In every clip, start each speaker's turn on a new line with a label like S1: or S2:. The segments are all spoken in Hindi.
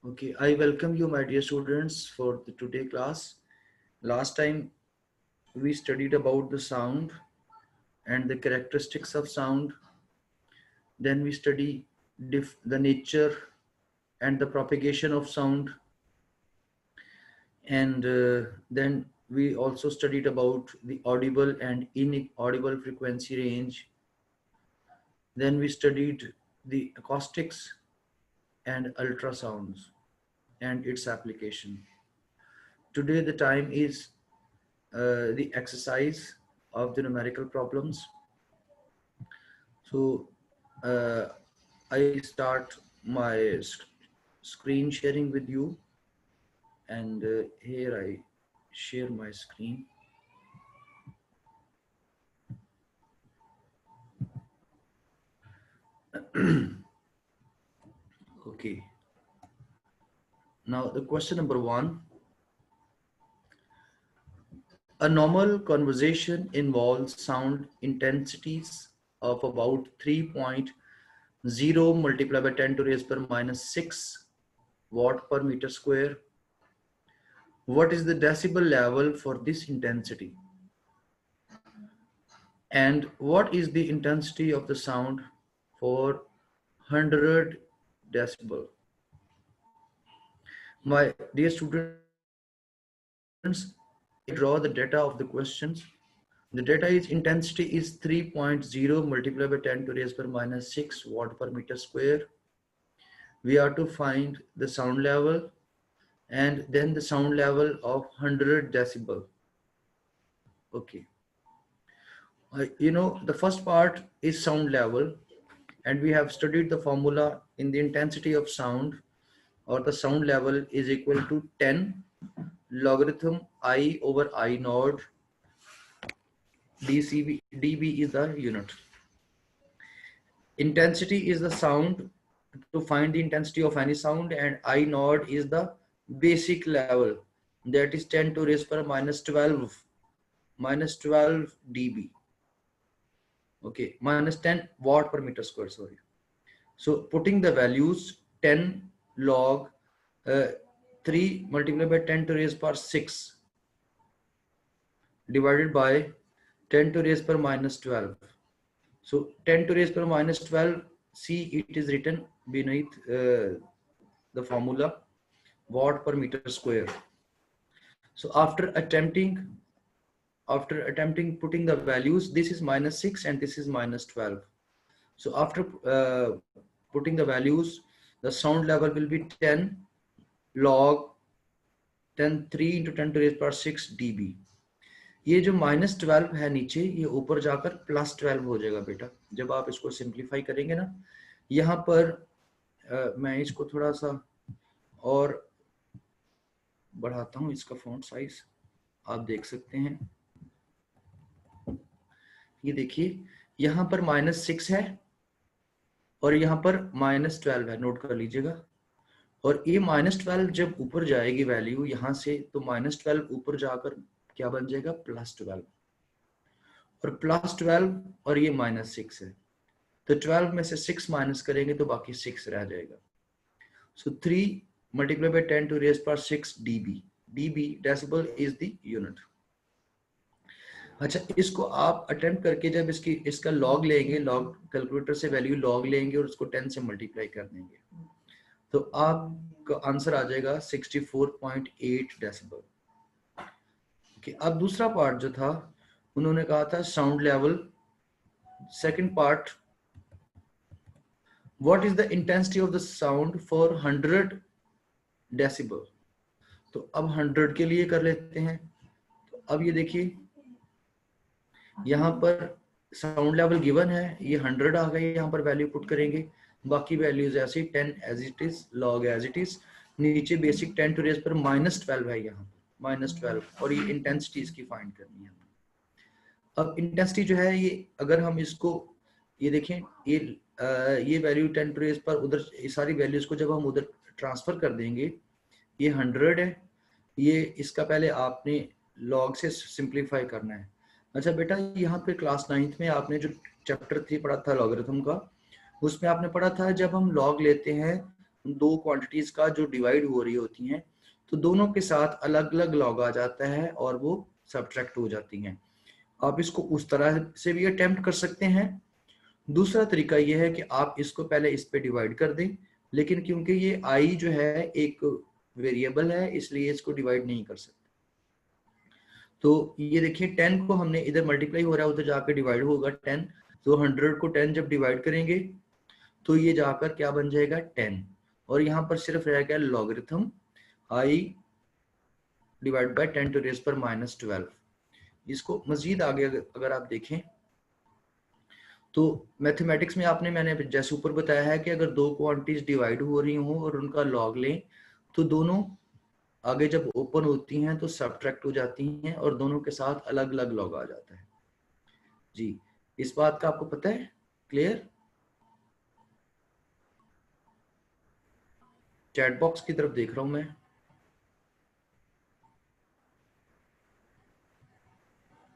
S1: Okay, I welcome you, my dear students, for the today class. Last time we studied about the sound and the characteristics of sound. Then we study the nature and the propagation of sound, and then we also studied about the audible and inaudible frequency range. Then we studied the acoustics and ultrasounds and its application. Today the time is the exercise of the numerical problems. So uh, I start my screen sharing with you, and here I share my screen. Okay, now the question number one. A normal conversation involves sound intensities of about 3.0 multiplied by 10 to raise per minus 6 watt per meter square. What is the decibel level for this intensity? And what is the intensity of the sound for 100 decibel? My dear students, I draw the data of the questions. The data is intensity is 3.0 multiplied by 10 to raise per minus 6 watt per meter square. We are to find the sound level and then the sound level of 100 decibel. Okay. The first part is sound level, and we have studied the formula in the intensity of sound, or the sound level is equal to 10 logarithm I over I naught dB is the unit. Intensity is the sound, to find the intensity of any sound, and I naught is the basic level, that is 10 to raise per minus 12 dB. Okay, minus 10 watt per meter square, sorry. So putting the values 10 log 3 multiplied by 10 to raise per 6 divided by 10 to raise per minus 12. So 10 to raise per minus 12, see it is written beneath the formula watt per meter square. So after attempting putting the values, this is minus 6 and this is minus 12. So after putting the values, the sound level will be 10 log 10 3 into 10 to raise power 6 dB. ये जो -12 है नीचे, ये ऊपर जाकर +12 हो जाएगा बेटा जब आप इसको सिंप्लीफाई करेंगे ना. यहाँ पर मैं इसको थोड़ा सा और बढ़ाता हूँ, इसका फॉन्ट साइज आप देख सकते हैं. ये देखिए यहाँ पर -6 है और यहाँ पर -12 है, नोट कर लीजिएगा. और ये -12 जब ऊपर जाएगी वैल्यू यहाँ से, तो -12 ऊपर जाकर क्या बन जाएगा, +12. और +12 और ये -6 है, तो 12 में से 6 माइनस करेंगे तो बाकी 6 रह जाएगा. सो 3 multiplied by 10 to raise power 6 dB. dB decibel is the unit. अच्छा, इसको आप अटेम्प्ट करके जब इसका लॉग लेंगे, लॉग कैलकुलेटर से वैल्यू लॉग लेंगे और उसको 10 से मल्टीप्लाई कर देंगे, तो आपका आंसर आ जाएगा 64.8 डेसिबल. okay, अब दूसरा पार्ट जो था, उन्होंने कहा था sound level. Second part, what is the intensity of the sound for 100 decibel. तो अब 100 के लिए कर लेते हैं. तो अब ये देखिए यहाँ पर साउंड लेवल गिवन है, ये 100 आ गई, यहाँ पर वैल्यू पुट करेंगे, बाकी वैल्यूज ऐसे 10 as it is, log as it is, नीचे बेसिक 10 टू रेज पर -12 है, यहाँ -12, और ये इंटेंसिटी इसकी फाइंड करनी है. अब इंटेंसिटी जो है, ये अगर हम इसको ये देखें, ये वैल्यू 10 टू रेज पर उधर, ये सारी वैल्यूज को जब हम उधर ट्रांसफर कर देंगे, ये 100 है, ये इसका पहले आपने लॉग से सिंप्लीफाई करना है. अच्छा बेटा, यहाँ पे क्लास 9th में आपने जो चैप्टर 3 पढ़ा था लॉगरिथम का, उसमें आपने पढ़ा था जब हम लॉग लेते हैं दो क्वांटिटीज का जो डिवाइड हो रही होती हैं, तो दोनों के साथ अलग अलग लॉग आ जाता है और वो सब्ट्रैक्ट हो जाती हैं। आप इसको उस तरह से भी अटेम्प्ट कर सकते हैं। दूसरा तरीका ये है कि आप इसको पहले इस पे डिवाइड कर दें, लेकिन क्योंकि ये आई जो है एक वेरिएबल है, इसलिए इसको डिवाइड नहीं कर सकते। तो ये देखिए 10 को हमने इधर मल्टीप्लाई हो रहा है, उधर जाकर डिवाइड होगा 10, तो 100 को 10 जब डिवाइड करेंगे तो ये जाकर क्या बन जाएगा 10, और यहाँ पर सिर्फ रह गया logarithm I divide by 10 to raise पर -12। इसको मजीद आगे अगर आप देखें तो मैथमेटिक्स में मैंने जैसे ऊपर बताया है कि अगर दो क्वांटिटीज डिवाइड हो रही हों और उनका लॉग लें, तो दोनों आगे जब ओपन होती हैं तो सब्ट्रैक्ट हो जाती हैं और दोनों के साथ अलग अलग लॉग आ जाता है। जी, इस बात का आपको पता है? क्लियर? चैट बॉक्स की तरफ देख रहा हूं मैं।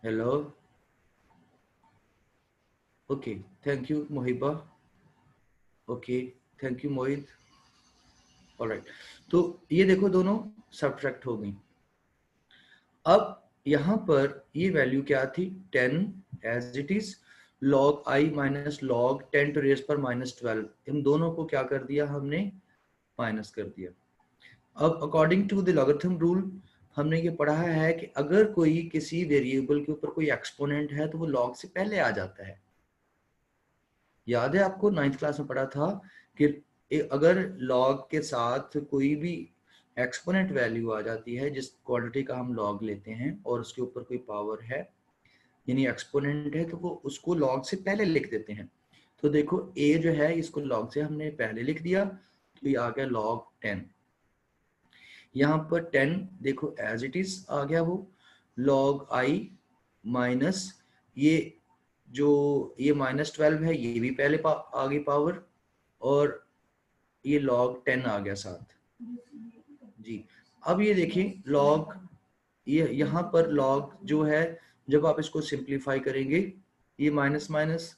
S1: Hello, okay, thank you Mohiba, okay, thank you Mohit. Alright, तो ये देखो दोनों सब्ट्रैक्ट हो गई। अब यहाँ पर ये वैल्यू क्या थी 10 as it is, log I minus log 10 to raise पर -12, इन दोनों को क्या कर दिया हमने, माइनस कर दिया। अब according to the logarithm rule हमने ये पढ़ा है कि अगर कोई किसी वेरिएबल के ऊपर कोई एक्सपोनेंट है तो वो log से पहले आ जाता है। याद है आपको 9th क्लास में पढ़ा था कि अगर log के साथ कोई भी एक्सपोनेंट वैल्यू आ जाती है, जिस क्वांटिटी का हम log लेते हैं और उसके ऊपर कोई पावर है यानी एक्सपोनेंट है, तो वो उसको log से पहले लिख देते हैं। तो देखो a जो है इसको log से हमने पहले लिख दिया, तो ये आ गया log 10। यहाँ पर 10 देखो एज इट इज आ गया वो log I माइनस ये जो ये -12 है, ये भी पहले आ गई पावर, और ये log 10 आ गया साथ। जी, अब ये देखिए log, ये यहाँ पर log जो है जब आप इसको सिंप्लीफाई करेंगे, ये माइनस माइनस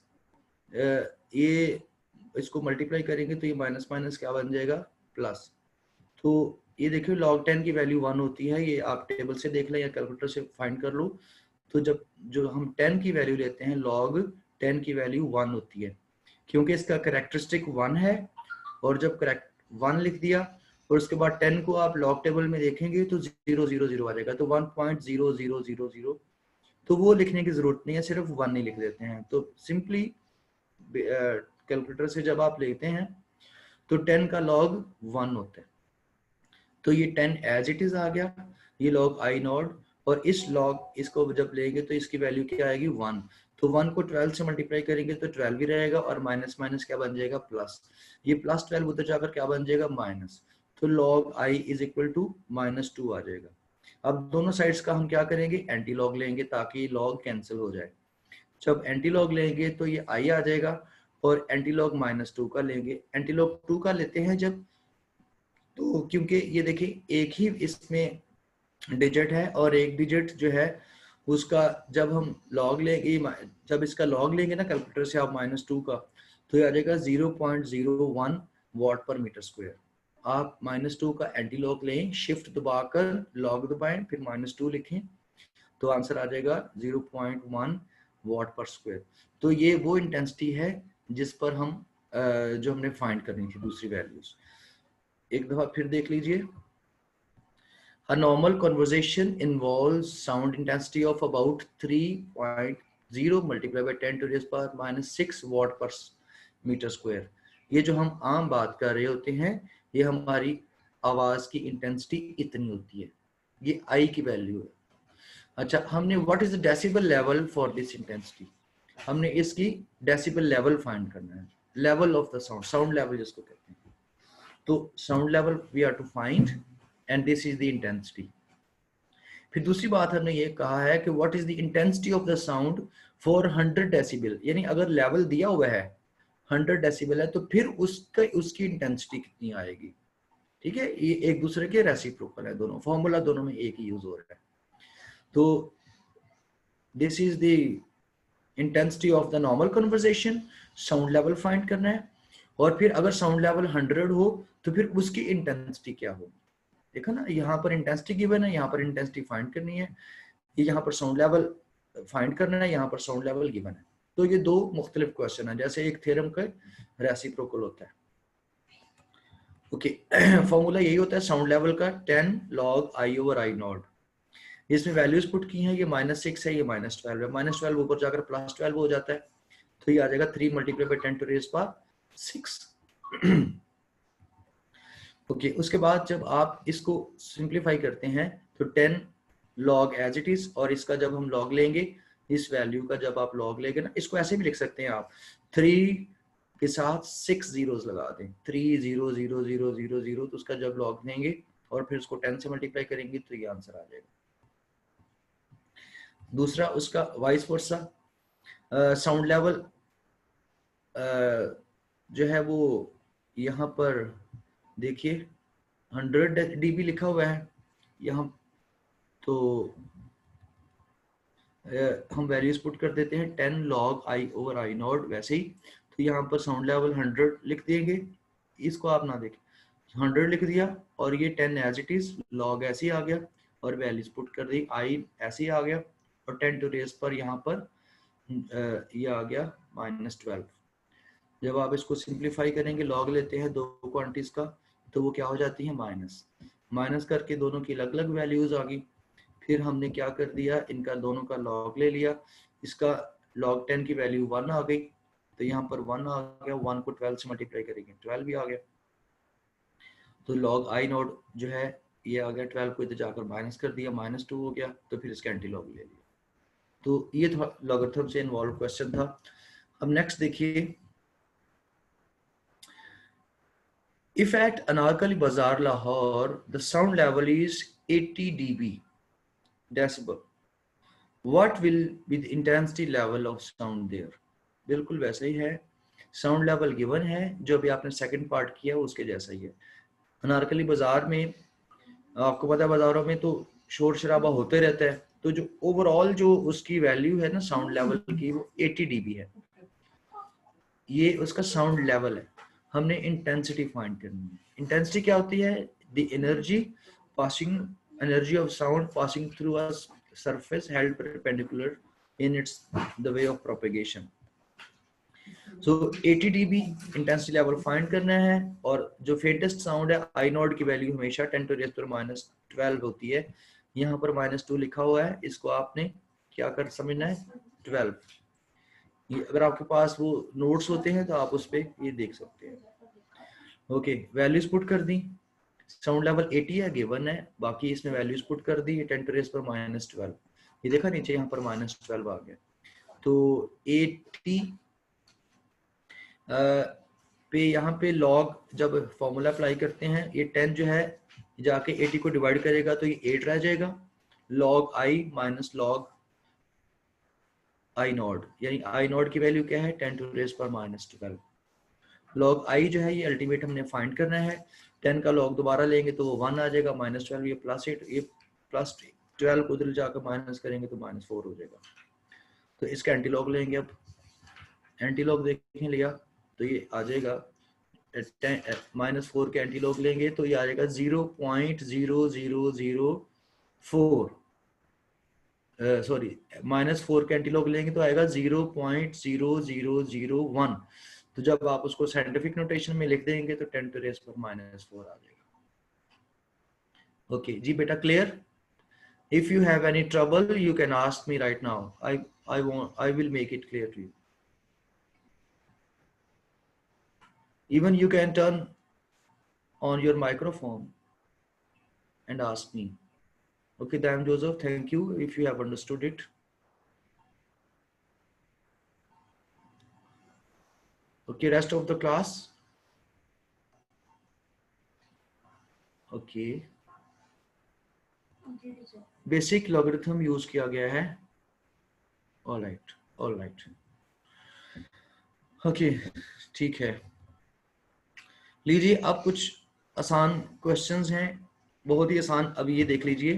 S1: ये इसको मल्टीप्लाई करेंगे तो ये माइनस माइनस क्या बन जाएगा, प्लस। तो ये देखिए log 10 की वैल्यू 1 होती है, ये आप टेबल से देख लें या कैलकुलेटर से फाइंड कर लो। तो जब जो हम 10 की वैल्यू लेते हैं, log 10 की वैल्यू 1 होती है, क्योंकि इसका कैरेक्टरिस्टिक 1 है, और जब करेक्ट 1 लिख दिया और उसके बाद 10 को आप log टेबल में देखेंगे तो 0 0 0 आ जाएगा, तो 1.0000, तो वो लिखने की जरूरत नहीं है, सिर्फ 1 ही लिख देते हैं। तो सिंपली कैलकुलेटर से जब आप लेते हैं तो 10 का log 1 होता है, तो ये 10 एज इट इज आ गया, ये log I नॉट, और इस log इसको जब लेंगे तो इसकी वैल्यू क्या आएगी 1, तो 1 को 12 से मल्टीप्लाई करेंगे तो 12 भी रहेगा, और माइनस माइनस क्या बन जाएगा, प्लस। ये +12 उधर जाकर क्या बन जाएगा, माइनस, तो log I is equal to -2 आ जाएगा। अब दोनों साइड्स का हम क्या करेंगे, एंटी लॉग लेंगे ताकि log कैंसिल हो जाए। जब एंटी लॉग लेंगे तो ये I आ जाएगा, और एंटी लॉग -2 का लेंगे, एंटी लॉग 2 का लेते हैं जब, तो क्योंकि ये देखिए एक ही इसमें डिजिट है, और एक डिजिट जो है उसका जब हम लॉग लेंगे, जब इसका लॉग लेंगे ना कैलकुलेटर से आप -2 का, तो ये आ जाएगा 0.01 वाट पर मीटर स्क्वायर। आप -2 का एंटी लॉग लें, शिफ्ट दबाकर लॉग दबाएं, फिर -2 लिखें, तो आंसर आ जाएगा 0.1 वाट पर स्क्वायर। तो ये वो इंटेंसिटी है जिस पर हम जो हमने फाइंड करनी थी दूसरी वैल्यूज। एक दफा फिर देख लीजिए। A normal conversation involves sound intensity of about 3.0 multiplied by 10 to the power -6 watt per meter square। ये जो हम आम बात कर रहे होते हैं, ये हमारी आवाज की इंटेंसिटी इतनी होती है, ये आई की वैल्यू है। अच्छा, हमने what is the decibel level for this intensity, हमने इसकी डेसिबल लेवल फाइंड करना है, level of the sound, sound level जिसको कहते हैं। तो sound level we are to find, and this is the intensity. फिर दूसरी बात हमने ये कहा है कि what is the intensity of the sound for 100 decibel, यानी अगर लेवल दिया हुआ है 100 डेसिबल है, तो फिर उसकी इंटेंसिटी कितनी आएगी। ठीक है, ये एक दूसरे के रेसिप्रोकल है, दोनों फॉर्मूला दोनों में एक ही यूज हो रहा है। तो this is the intensity of the normal conversation, sound level find करना है। और फिर अगर साउंड लेवल 100 हो तो फिर उसकी इंटेंसिटी क्या होगी। देखा ना, यहाँ पर इंटेंसिटी गिवन है, यहाँ पर इंटेंसिटी फाइंड करनी है, ये यहाँ पर साउंड लेवल फाइंड करना है, यहाँ पर साउंड लेवल गिवन है। तो ये दो मुख्तलिफ क्वेश्चन है, जैसे एक थ्योरम का रेसिप्रोकल होता है। ओके, फॉर्मूला यही होता है साउंड लेवल का, 10 log I over I not. इसमें वैल्यूज पुट की हैं, ये -6 है, ये -12 है, -12 ऊपर जाकर +12 हो जाता है, तो ये आ जाएगा 3 × 10⁻⁶। ओके, उसके बाद जब आप इसको सिंप्लीफाई करते हैं तो 10 log एज इट इज, और इसका जब हम log लेंगे, इस वैल्यू का जब आप log लेंगे ना, इसको ऐसे भी लिख सकते हैं आप, 3 के साथ 6 zeros लगा दें, 3 0 0 0 0 0, तो उसका जब log लेंगे और फिर उसको 10 से मल्टीप्लाई करेंगे तो ये आंसर आ जाएगा। दूसरा उसका वाइस वर्सा, साउंड लेवल जो है वो यहाँ पर देखिए 100 dB लिखा हुआ है यहाँ, तो हम वैल्यूज पुट कर देते हैं 10 log I over I not वैसे ही, तो यहाँ पर साउंड लेवल 100 लिख देंगे, इसको आप ना देखें, 100 लिख दिया और ये 10 एज इट इज, log ऐसे ही आ गया और वैल्यूज पुट कर दी, I ऐसे ही आ गया और 10 टू रेज पर यहाँ पर ये आ गया -12। जब आप इसको सिंप्लीफाई करेंगे, log लेते हैं दो क्वांटिटीज का, तो वो क्या हो जाती है माइनस करके दोनों की अलग अलग वैल्यूज आ गई। फिर हमने क्या कर दिया, इनका दोनों का log ले लिया, इसका log 10 की वैल्यू 1 आ गई, तो यहाँ पर 1 आ गया, 1 को 12 से मल्टीप्लाई करेंगे 12 भी आ गया, तो log I नॉट जो है ये आ गया, 12 को इधर जाकर माइनस कर दिया, -2 हो गया, तो फिर इसका एंटी लॉग ले लिया। तो ये लॉगरिथम से इन्वॉल्व क्वेश्चन था। अब नेक्स्ट देखिए, if at Anarkali Bazaar Lahore the sound level is 80 dB decibel, what will be the intensity level of sound there? बिल्कुल वैसे ही है, साउंड लेवल गिवन है, जो अभी आपने सेकंड पार्ट किया उसके जैसा ही है। अनारकली बाजार में आपको पता है बाजारों में तो शोर शराबा होते रहता है, तो जो ओवरऑल जो उसकी वैल्यू है ना साउंड लेवल की, वो 80 dB है, ये उसका साउंड लेवल है। हमने इंटेंसिटी फाइंड करनी है। इंटेंसिटी क्या होती है, the energy passing, energy of sound passing through a surface held perpendicular in its the way of propagation. So 80 dB intensity level find करना है, और जो फेटेस्ट साउंड है आई नॉट की वैल्यू हमेशा 10⁻⁻12 होती है। यहाँ पर -2 लिखा हुआ है, इसको आपने क्या कर समझना है 12। ये अगर आपके पास वो नोट्स होते हैं तो आप उस पर ये देख सकते हैं। ओके, वैल्यूज पुट कर दी, साउंड लेवल 80 है गिवन है, बाकी इसमें वैल्यूज पुट कर दी, 10⁻⁻12, ये देखा नीचे यहाँ पर -12 आ गया। तो 80 पे यहाँ पे लॉग जब फॉर्मूला अप्लाई करते हैं, ये 10 जो है जाके 80 को डिवाइड करेगा तो ये 8 रह जाएगा, log I minus log I not, यानी I नॉट की वैल्यू क्या है 10⁻⁻12। log I जो है ये अल्टीमेट हमने फाइंड करना है, 10 का log दोबारा लेंगे तो वो 1 आ जाएगा, -12 ये +8, ये +12 को उधर जाकर माइनस करेंगे तो -4 हो जाएगा। तो इसका एंटी लॉग लेंगे, अब एंटी लॉग देखें लिया तो ये आ जाएगा -4 के एंटी लॉग लेंगे तो ये आ जाएगा 0.0004, सॉरी -4 के एंटी लॉग लेंगे तो आएगा 0.0001। तो जब आप उसको साइंटिफिक नोटेशन में लिख देंगे तो 10⁻⁻4 आ जाएगा। ओके जी बेटा, clear? If you have any trouble, you can ask me right now. I will make it clear to you. Even you can turn on your microphone and ask me. Okay, Dan Joseph, thank you if you have understood it. Okay, rest of the class. Okay. Basic logarithm use किया गया है. All right. Okay, ठीक है. लीजिए अब कुछ आसान क्वेश्चंस हैं, बहुत ही आसान। अभी ये देख लीजिए,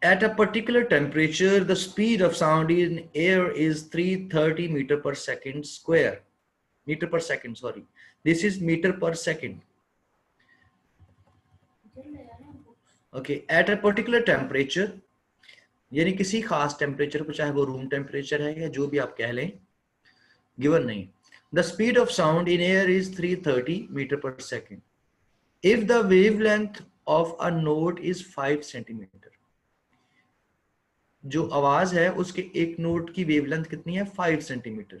S1: At a particular temperature, the speed of sound in air is 330 meter per second square. Meter per second, sorry. This is meter per second. Okay, at a particular temperature, यानी किसी खास टेम्परेचर को, चाहे वो रूम टेम्परेचर है या जो भी आप कह लें, गिवन नहीं. The speed of sound in air is 330 meter per second. If the wavelength of a note is 5 centimeter, जो आवाज है उसके एक नोट की वेवलेंथ कितनी है? 5 सेंटीमीटर.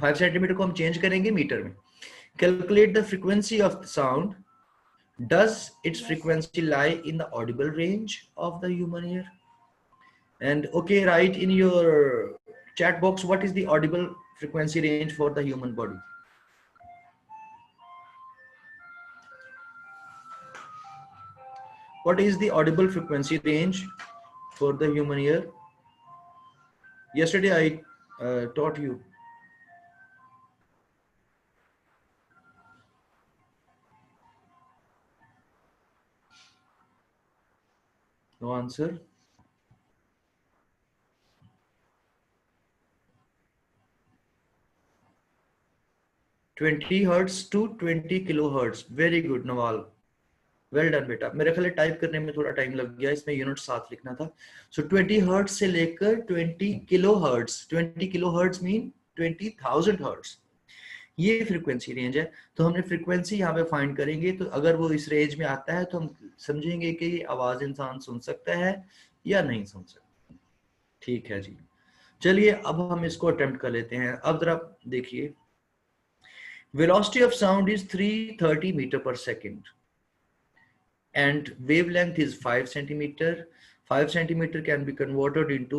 S1: 5 सेंटीमीटर को हम चेंज करेंगे मीटर में. Calculate the frequency of the sound. Does its frequency lie in the audible range of the human ear? And okay, write in your chat box what is the audible frequency range for the human body. What is the audible frequency range for the human ear? Yesterday I taught you. No answer. (20 hertz to 20 kilohertz. Very good, Nawal. Well done बेटा. मेरे ख्याल टाइप करने में थोड़ा टाइम लग गया, इसमें यूनिट साथ लिखना था. सो 20 हर्ट्ज से लेकर 20 kilo hertz. 20 kilo hertz mean 20,000 hertz. ये फ्रीक्वेंसी रेंज है. तो हमने फ्रीक्वेंसी यहाँ पे फाइंड करेंगे, तो अगर वो इस रेंज में आता है तो हम समझेंगे कि ये आवाज इंसान सुन सकता है या नहीं सुन सकता. ठीक है जी. चलिए अब हम इसको अटेम्प्ट कर लेते हैं. अब जरा देखिए, velocity of sound is 330 metre per second and wavelength is 5 centimeter. 5 centimeter can be converted into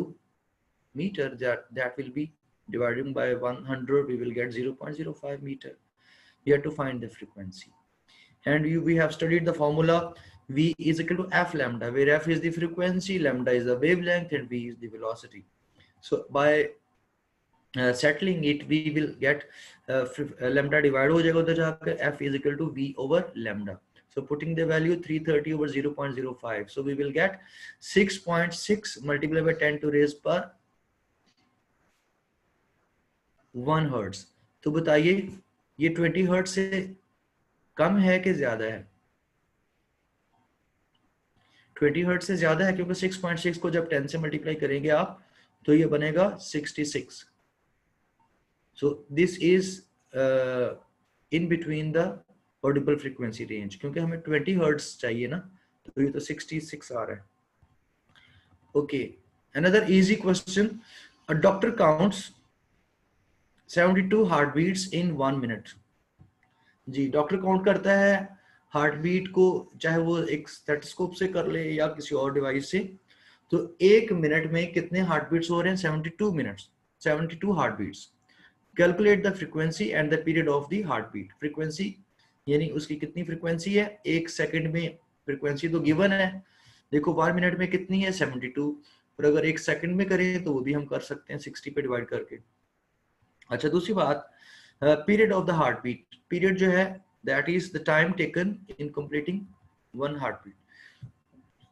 S1: meter. That will be dividing by 100. We will get 0.05 meter. We have to find the frequency. And we have studied the formula. V is equal to f lambda, where f is the frequency, lambda is the wavelength, and v is the velocity. So by settling it, we will get lambda divided हो जाएगा उधर जाकर, f is equal to v over lambda. So putting the value 330 over 0.05. So we will get 6.6 multiplied by 10 to raise per 1 hertz. तो बताइए ये 20 hertz से कम है कि ज्यादा है? 20 hertz से ज्यादा है, क्योंकि 6.6 को जब 10 से मल्टीप्लाई करेंगे आप तो ये बनेगा 66. So this is in between the Audible frequency range, क्योंकि हमें 20 हर्ट्ज चाहिए ना, तो ये तो 66 आ रहा है. Okay, another easy question. A doctor counts 72 heart beats in 1 minute. जी, डॉक्टर काउंट करता है हार्ट बीट को, चाहे वो एक स्टेथोस्कोप से कर ले या किसी और डिवाइस से. तो 1 मिनट में कितने हार्ट बीट्स हो रहे हैं? 72 minutes, 72 heart beats. Calculate the frequency and the period of the heart beat. Frequency यानी उसकी कितनी फ्रीक्वेंसी है? 1 सेकंड में फ्रीक्वेंसी तो गिवन है. देखो 1 मिनट में कितनी है? 72. और अगर 1 सेकंड में करें तो वो भी हम कर सकते हैं 60 पे डिवाइड करके. अच्छा, दूसरी बात, period of the heart beat. Period जो है that is the time taken in completing one heart beat.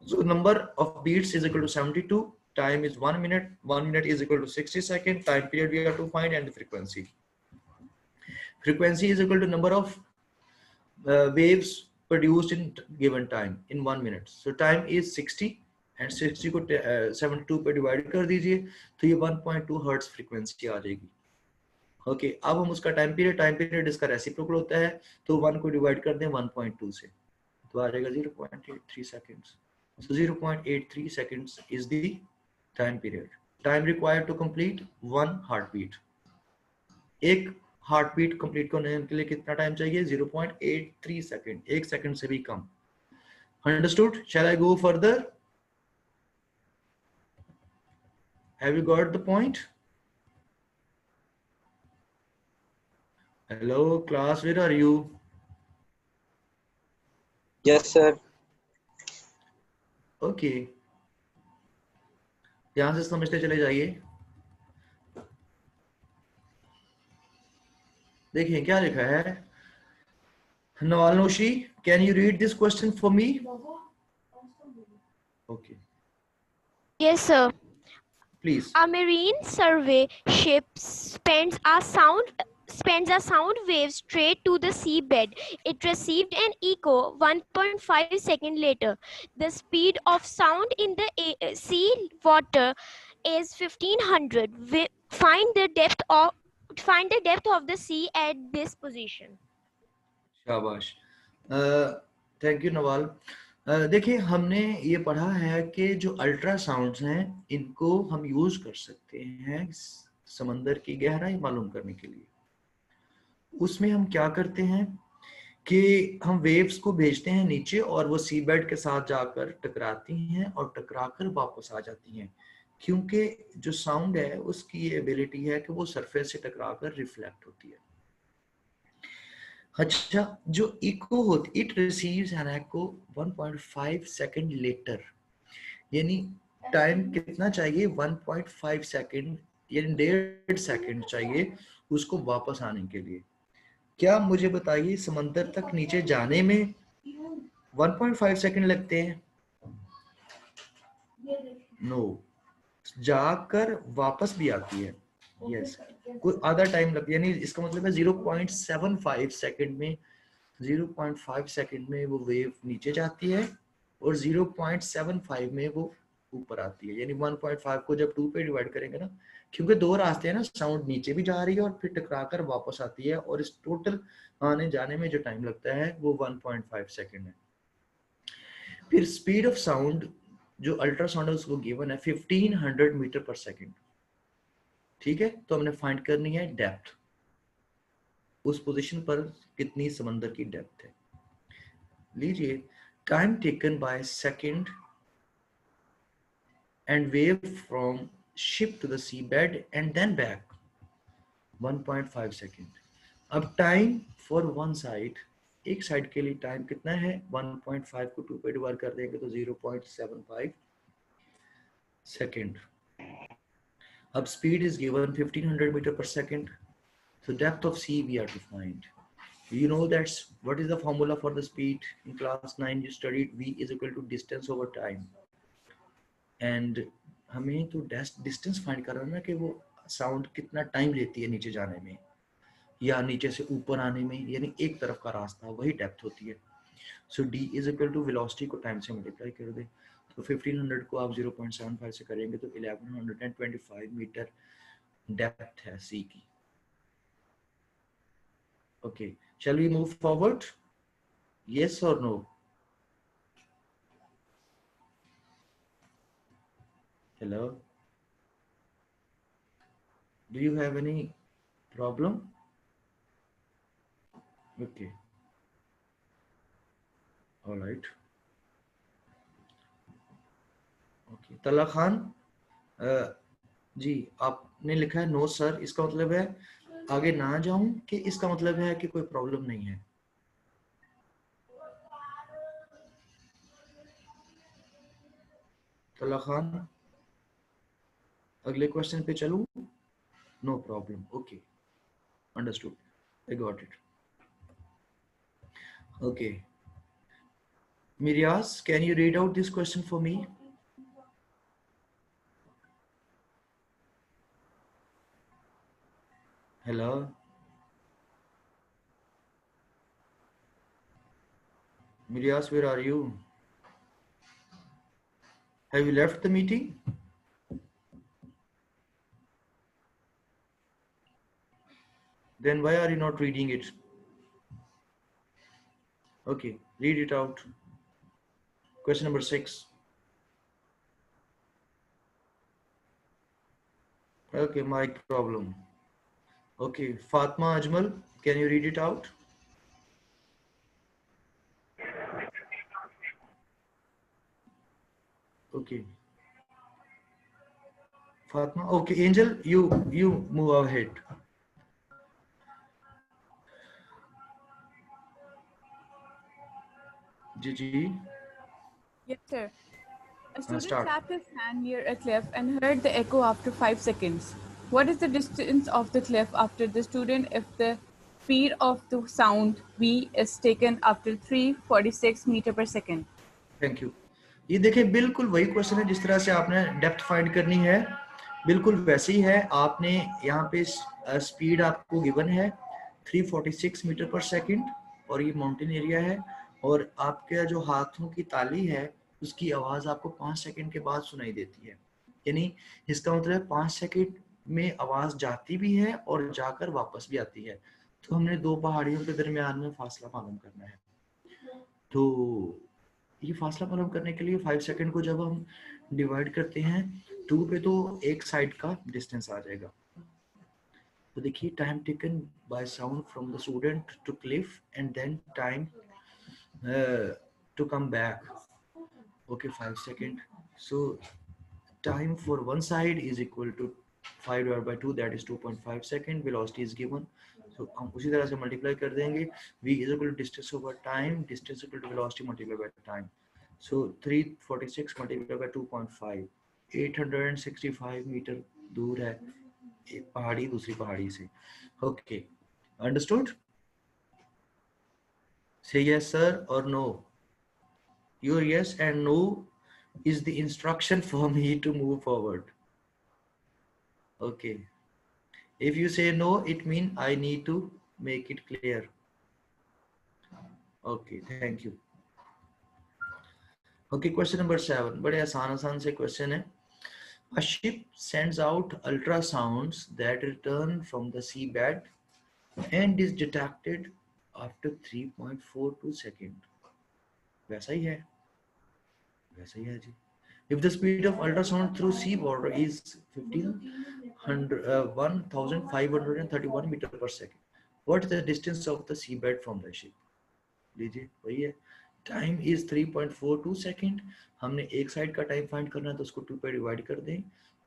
S1: So number of beats is equal to 72. Time is 1 minute. 1 minute is equal to 60 second. Time period we have to find and the frequency. Frequency is equal to number of waves produced in given time in 1 minute. So time is 60 and 60 को 72 पे डिवाइड कर दीजिए तो ये 1.2 हर्ट्ज फ्रीक्वेंसी आ जाएगी. ओके, अब हम उसका टाइम पीरियड इसका रेसिप्रोकल होता है, तो 1 को डिवाइड कर दें 1.2 से तो आ जाएगा 0.83 seconds. So 0.83 seconds is the time period. Time required to complete one heartbeat. एक हार्ट बीट कंप्लीट करने के लिए कितना टाइम चाहिए? 0.83 सेकंड, 1 सेकंड से भी कम. Understood? Shall I go further? Have you got the point? Hello class, where are you?
S2: Yes sir.
S1: Okay, ध्यान से समझते चले जाइए. देखिए क्या लिखा है. Nawal Noshi, can you read this question for me? Okay.
S2: Yes, sir.
S1: Please.
S2: A marine survey ship spends a sound wave straight to the seabed. It received an echo 1.5 seconds later. The speed of sound in the sea water is 1500. Find the depth of the sea at this position.
S1: शाबाश। Thank you Nawal. देखिए हमने ये पढ़ा है कि जो अल्ट्रासाउंड्स हैं इनको हम यूज कर सकते हैं समंदर की गहराई मालूम करने के लिए। उसमें हम क्या करते हैं कि हम वेव्स को भेजते हैं नीचे और वो सी बेड के साथ जाकर टकराती हैं और टकराकर वापस आ जाती हैं, क्योंकि जो साउंड है उसकी ये एबिलिटी है कि वो सरफेस से टकराकर रिफ्लेक्ट होती है। अच्छा, जो इको होती, it receives an echo 1.5 second letter, यानी टाइम कितना चाहिए 1.5 सेकंड, यानी 1.5 सेकंड चाहिए उसको वापस आने के लिए। क्या मुझे बताइए समंदर तक नीचे जाने में 1.5 सेकंड लगते हैं? नो, जाकर वापस भी आती है। यस, कोई आधा टाइम लग, यानी इसका मतलब है 0.75 सेकंड में 0.5 सेकंड में वो वेव नीचे जाती है और 0.75 में वो ऊपर आती है। यानी 1.5 को जब 2 पे डिवाइड करेंगे ना, क्योंकि दो रास्ते हैं ना, साउंड नीचे भी जा रही है और फिर टकराकर वापस आती है, और इस टोटल आने जाने में जो टाइम लगता है वो 1.5 सेकंड है। फिर स्पीड ऑफ साउंड जो अल्ट्रासाउंड है उसको गिवन है 1500 मीटर पर सेकंड। ठीक है, तो हमने फाइंड करनी है डेप्थ, उस पोजीशन पर कितनी समंदर की डेप्थ है। लीजिए, time taken by second and wave from ship to the seabed and then back 1.5 second. अब टाइम फॉर वन साइड, एक साइड के लिए टाइम कितना है, 1.5 को 2 पे डिवाइड कर देंगे तो 0.75 सेकंड। अब स्पीड इज गिवन 1500 मीटर पर second, so depth of sea we are to find. You know that's what is the formula for the speed. In class 9 you studied v is equal to distance over time, and हमें तो डिस्टेंस फाइंड करना है ना कि वो साउंड कितना टाइम लेती है नीचे जाने में या नीचे से ऊपर आने में, यानी एक तरफ का रास्ता, वही डेप्थ होती है। So d is equal to velocity को टाइम से मल्टीप्लाई कर दे, तो 1500 को आप 0.75 से करेंगे तो 1125 मीटर डेप्थ है सी की। Okay, shall we move forward, yes or no? Hello, do you have any problem? Okay, alright. Okay, Talha Khan जी, आपने लिखा है नो सर, इसका मतलब है आगे ना जाऊं कि इसका मतलब है कि कोई प्रॉब्लम नहीं है? तला खान, अगले क्वेश्चन पे चलूं? No problem, okay, understood, I got it. Okay, Miriyas, can you read out this question for me? Hello, Miriyas, where are you? Have you left the meeting? Then why are you not reading it? Okay, read it out. Question number 6. Okay, mic problem. Okay, Fatma Ajmal, can you read it out? Okay, Fatma. Okay, Angel, you move ahead. Gigi,
S3: Yes, sir. A student
S1: start.
S3: clapped his hand near a cliff and heard the echo after 5 seconds. What is the distance of the cliff after the student if the speed of the sound v is taken after 346 meter per second?
S1: Thank you. ये देखें बिल्कुल वही क्वेश्चन है, जिस तरह से आपने डेप्थ फाइंड करनी है बिल्कुल वैसे ही है। आपने यहाँ पे स्पीड आपको गिवन है 346 मीटर पर सेकंड और ये माउंटेन एरिया है, और आपके जो हाथों की ताली है उसकी आवाज आपको 5 सेकंड के बाद सुनाई देती है। यानी इसका मतलब 5 सेकंड में आवाज जाती भी है और जाकर वापस भी आती है। तो हमने दो पहाड़ियों के दरमियान में फासला मालूम करना है। तो ये फासला मालूम करने के लिए 5 सेकंड को जब हम डिवाइड करते हैं 2 पे, तो एक साइड का डिस्टेंस आ जाएगा। तो देखिए time taken by sound from the student to cliff and then time to come back. Okay 5 second. So time for one side is equal to 5 divided by 2, that is 2.5 second. Velocity is given, so हम उसी तरह से मल्टीप्लाई कर देंगे। v is equal to distance over time, distance equal to velocity multiplied by time. So 346 multiplied by 2.5, 865 metre दूर है एक पहाड़ी दूसरी पहाड़ी से। Okay understood? say yes sir or no. Your yes and no is the instruction for me to move forward. Okay. If you say no, it means I need to make it clear. Okay, thank you. Okay, question number 7. बड़े आसान से question है. A ship sends out ultrasounds that return from the seabed and is detected after 3.42 seconds. वैसा ही है जी. If the speed of ultrasound through sea water is 1531 meter per second, what is the distance of the seabed from the ship? लीजिए वही है, टाइम इज 3.42 सेकंड। हमने एक साइड का टाइम फाइंड करना है तो उसको 2 पे डिवाइड कर दें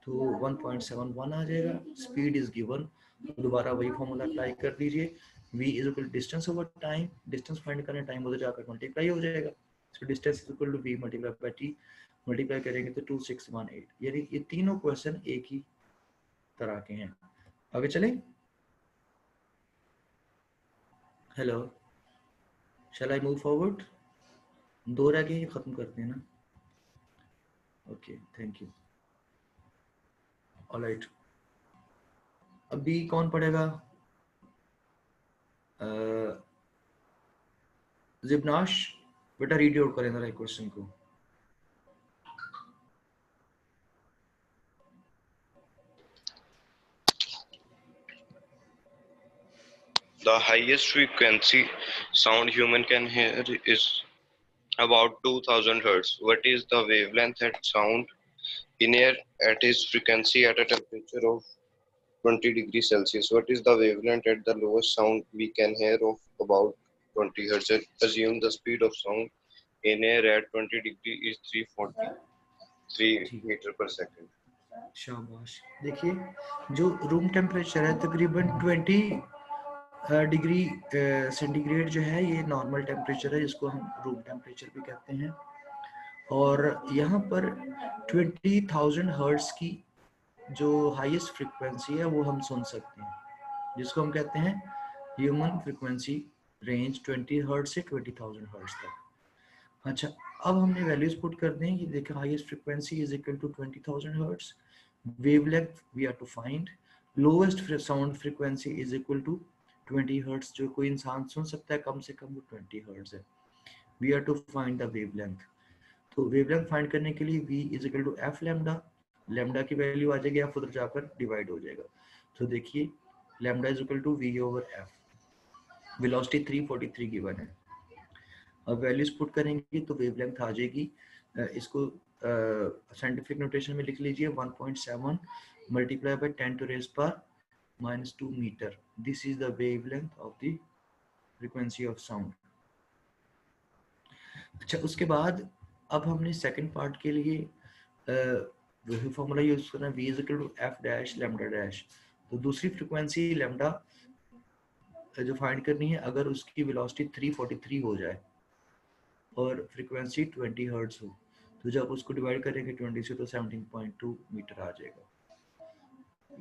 S1: तो 1.71 आ जाएगा। स्पीड इज गिवन, दोबारा वही फॉर्मूला अप्लाई कर दीजिए। v is equal to distance over time, distance find करने टाइम उधर जाकर मल्टीप्लाई हो जाएगा। So distance is equal to v multiply by t, multiply करेंगे तो 2618। यानी ये तीनों क्वेश्चन एक ही तरह के हैं। आगे चलें। Hello, shall I move forward? दो रह गए, खत्म करते हैं ना। Okay thank you. ऑलराइट, अभी कौन पढ़ेगा? जिब्नाश बेटा रीड आउट करें जरा क्वेश्चन को।
S4: The highest frequency sound human can hear is about 2000 Hz. What is the wavelength at sound in air at its frequency at a temperature of 20 degrees Celsius? What is the wavelength at the lowest sound we can hear of about 20 Hz? Assume the speed of sound in air at 20 degrees is 343 meter per second.
S1: शाबाश। देखिए जो रूम टेम्परेचर है तकरीबन 20 डिग्री सेंटीग्रेड जो है, ये नॉर्मल टेम्परेचर है जिसको हम रूम टेम्परेचर भी कहते हैं। और यहाँ पर 20,000 हर्ट्ज की जो हाईएस्ट फ्रीक्वेंसी है वो हम सुन सकते हैं, जिसको हम कहते हैं ह्यूमन फ्रीक्वेंसी रेंज 20 हर्ट्ज से 20,000 हर्ट्ज तक। अच्छा, अब हमने वैल्यूज पुट कर दें। ये देखिए highest frequency is equal to 20,000 hertz, wavelength we are to find, lowest sound frequency is equal to 20 hertz, जो कोई इंसान सुन सकता है कम से कम वो 20 हर्ट्ज है। We are to find the wavelength. तो वेवलेंथ फाइंड करने के लिए v is equal to f lambda, lambda की वैल्यू आ जाएगी, एफ उधर जाकर डिवाइड हो जाएगा। तो देखिए लैम्डा is equal to v over f, velocity 343 given है। अब वैल्यूज पुट करेंगे तो वेवलेंथ आ जाएगी, इसको साइंटिफिक नोटेशन में लिख लीजिए 1.7 मल्टीप्लाई बाय 10 टू रेज पर -2 metre. This is the wavelength of the frequency of sound. अच्छा, उसके बाद अब हमने सेकंड पार्ट के लिए वही फॉर्मूला यूज करना है, v is equal to f dash lambda dash. तो दूसरी फ्रीक्वेंसी लैम्डा जो फाइंड करनी है, अगर उसकी वेलोसिटी 343 हो जाए और फ्रीक्वेंसी 20 हर्ट्ज हो, तो जब उसको डिवाइड करेंगे 20 से तो 17.2 मीटर आ जाएगा।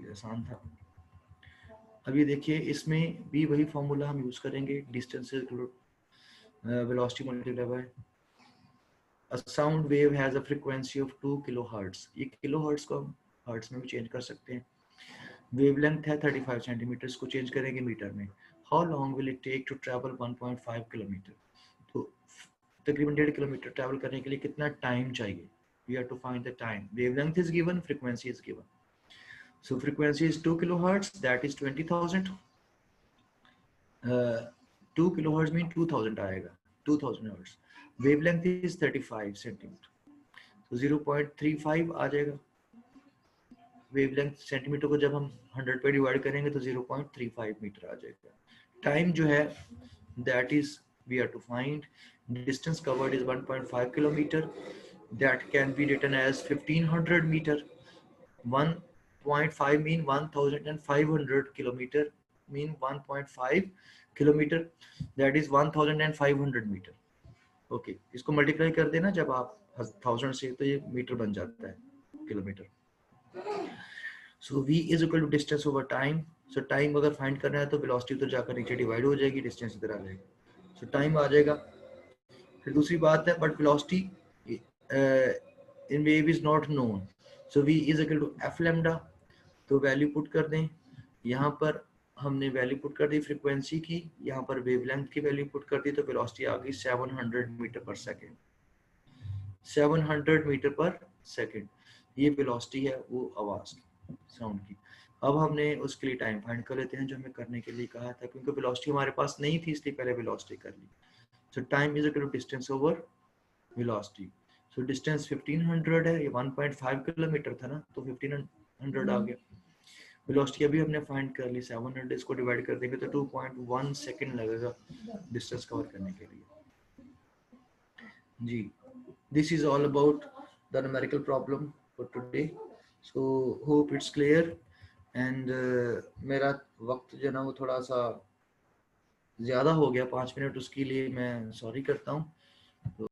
S1: ये आसान था। अब ये देखिए इसमें भी वही फॉर्मूला हम यूज करेंगे, distance velocity multiply by A sound wave has a frequency of 2 kilohertz. ये kilohertz को हम hertz में भी चेंज कर सकते हैं. Wavelength है 35 सेंटीमीटर, इसको चेंज करेंगे मीटर में. How long will it take to travel 1.5 kilometre? तो तकरीबन 1.5 किलोमीटर ट्रैवल करने के लिए कितना टाइम चाहिए? We have to find the time. Wavelength is given, frequency is given. So frequency is 2 kilohertz, that is 20,000. 2 kilohertz mean 2000 आएगा, 2000 hertz. Wavelength is 35 centimeter. So 0.35 आ जाएगा. Wavelength सेंटीमीटर को जब हम 100 पे डिवाइड करेंगे तो 0.35 मीटर आ जाएगा. Time जो है that is we have to find. Distance covered is 1.5 kilometer. That can be written as 1500 meter. 1.5 mean 1500 kilometer mean 1.5 kilometer, that is 1500 meter. Okay, इसको मल्टीप्लाई कर देना जब आप 1000 से, तो ये मीटर बन जाता है kilometre. So v is equal to distance over time. So time अगर फाइंड करना है तो वेलोसिटी तो जाकर नीचे डिवाइड हो जाएगी, डिस्टेंस इधर आ जाएगा. So टाइम आ जाएगा. फिर दूसरी बात है, but velocity in wave is not known. So v is equal to f lambda. तो वैल्यू पुट कर दें. यहाँ पर हमने वैल्यू पुट कर दी फ्रीक्वेंसी की, यहाँ पर वेवलेंथ की वैल्यू पुट कर दी, तो वेलोसिटी आ गई 700 मीटर पर सेकंड. 700 मीटर पर सेकंड ये वेलोसिटी है वो आवाज साउंड की. अब हमने उसके लिए टाइम फाइंड कर लेते हैं जो हमें करने के लिए कहा था, क्योंकि वेलोसिटी हमारे पास नहीं थी इसलिए पहले वेलोसिटी कर ली. So time is equal to distance over velocity. So distance 1500 है, ये 1.5 किलोमीटर था ना, तो 1500 आ गया. वेलोसिटी अभी हमने फाइंड कर ली 700, इसको डिवाइड कर देंगे तो 2.1 सेकंड लगेगा डिस्टेंस कवर करने के लिए. जी, this is all about the numerical problem for today. So hope it's clear. And मेरा वक्त जो ना वो थोड़ा सा ज़्यादा हो गया 5 मिनट, उसके लिए मैं सॉरी करता हूँ.